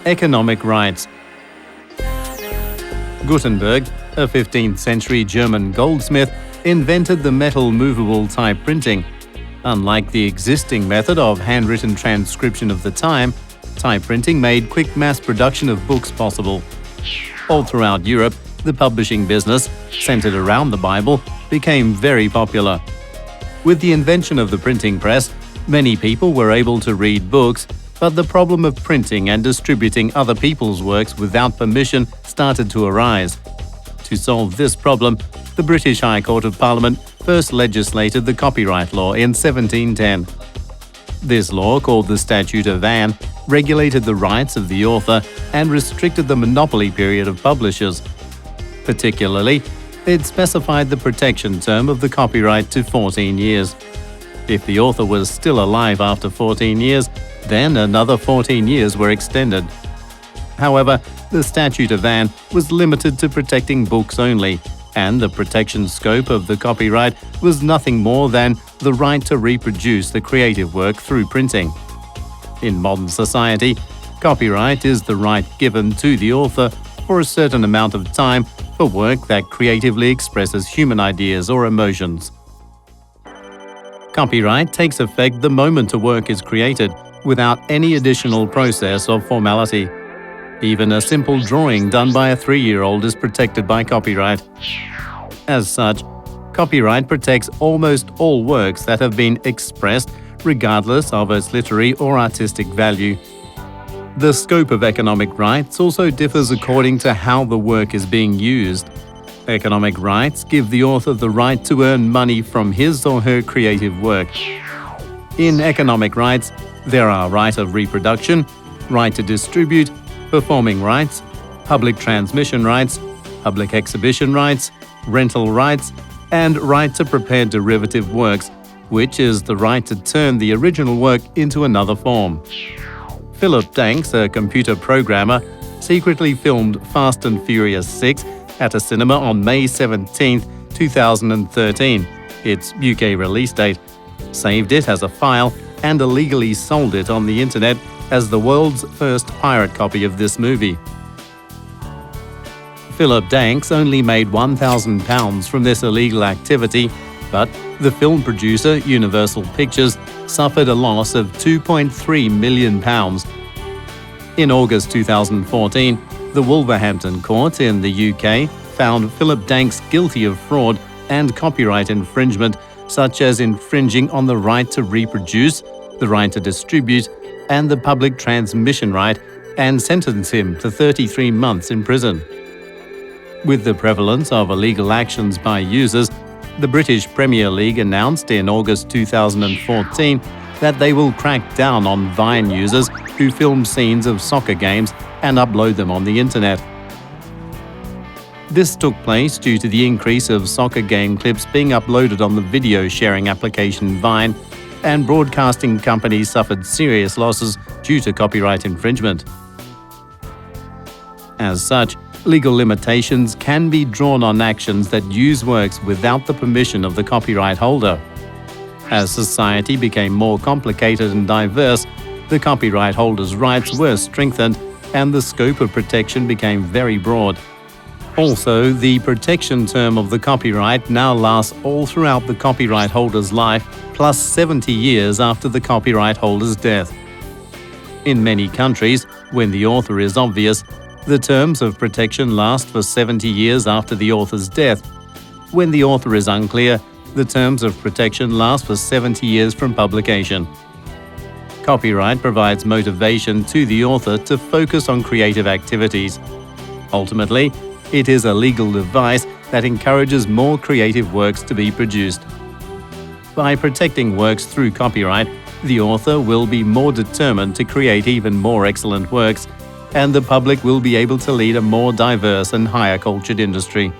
Economic rights. Gutenberg, a 15th century German goldsmith, invented the metal movable type printing. Unlike the existing method of handwritten transcription of the time, type printing made quick mass production of books possible. All throughout Europe, the publishing business, centered around the Bible, became very popular. With the invention of the printing press, many people were able to read books, but the problem of printing and distributing other people's works without permission started to arise. To solve this problem, the British High Court of Parliament first legislated the copyright law in 1710. This law, called the Statute of Anne, regulated the rights of the author and restricted the monopoly period of publishers. Particularly, it specified the protection term of the copyright to 14 years. If the author was still alive after 14 years, then another 14 years were extended. However, the Statute of Anne was limited to protecting books only, and the protection scope of the copyright was nothing more than the right to reproduce the creative work through printing. In modern society, copyright is the right given to the author for a certain amount of time for work that creatively expresses human ideas or emotions. Copyright takes effect the moment a work is created, without any additional process or formality. Even a simple drawing done by a 3-year-old is protected by copyright. As such, copyright protects almost all works that have been expressed, regardless of its literary or artistic value. The scope of economic rights also differs according to how the work is being used. Economic rights give the author the right to earn money from his or her creative work. In economic rights, there are right of reproduction, right to distribute, performing rights, public transmission rights, public exhibition rights, rental rights, and right to prepare derivative works, which is the right to turn the original work into another form. Philip Danks, a computer programmer, secretly filmed Fast and Furious 6 at a cinema on May 17, 2013, its UK release date, saved it as a file, and illegally sold it on the internet as the world's first pirate copy of this movie. Philip Danks only made £1,000 from this illegal activity, but the film producer, Universal Pictures, suffered a loss of £2.3 million. In August 2014, the Wolverhampton Court in the UK found Philip Danks guilty of fraud and copyright infringement, such as infringing on the right to reproduce, the right to distribute, and the public transmission right, and sentenced him to 33 months in prison. With the prevalence of illegal actions by users, the British Premier League announced in August 2014 that they will crack down on Vine users who film scenes of soccer games and upload them on the internet. This took place due to the increase of soccer game clips being uploaded on the video sharing application Vine, and broadcasting companies suffered serious losses due to copyright infringement. As such, legal limitations can be drawn on actions that use works without the permission of the copyright holder. As society became more complicated and diverse, the copyright holder's rights were strengthened and the scope of protection became very broad. Also, the protection term of the copyright now lasts all throughout the copyright holder's life, plus 70 years after the copyright holder's death. In many countries, when the author is obvious, the terms of protection last for 70 years after the author's death. When the author is unclear, the terms of protection last for 70 years from publication. Copyright provides motivation to the author to focus on creative activities. Ultimately, it is a legal device that encourages more creative works to be produced. By protecting works through copyright, the author will be more determined to create even more excellent works, and the public will be able to lead a more diverse and higher cultured industry.